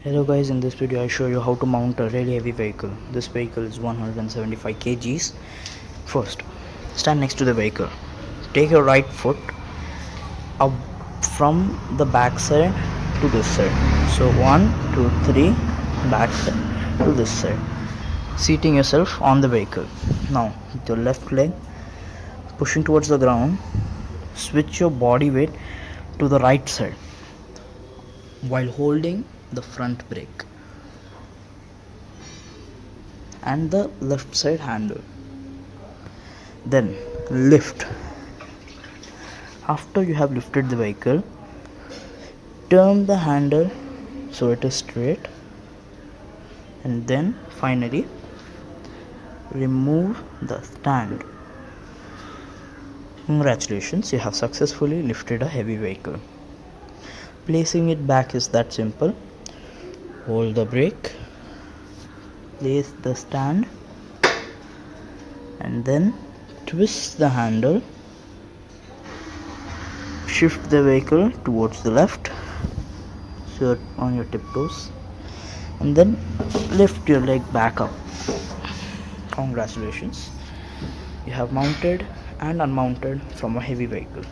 Hello guys, in this video I show you how to mount a really heavy vehicle. This vehicle is 175 kgs. First, stand next to the vehicle. Take your right foot up from the back side to this side. So 1, 2, 3, back side to this side. Seating yourself on the vehicle. Now, with your left leg pushing towards the ground, switch your body weight to the right side while holding the front brake and the left side handle. Then lift. After you have lifted the vehicle, turn the handle so it is straight, and then finally remove the stand. Congratulations, you have successfully lifted a heavy vehicle. Placing it back is that simple. Hold the brake, place the stand, and then twist the handle. Shift the vehicle towards the left, so you're on your tiptoes, and then lift your leg back up. Congratulations, you have mounted and unmounted from a heavy vehicle.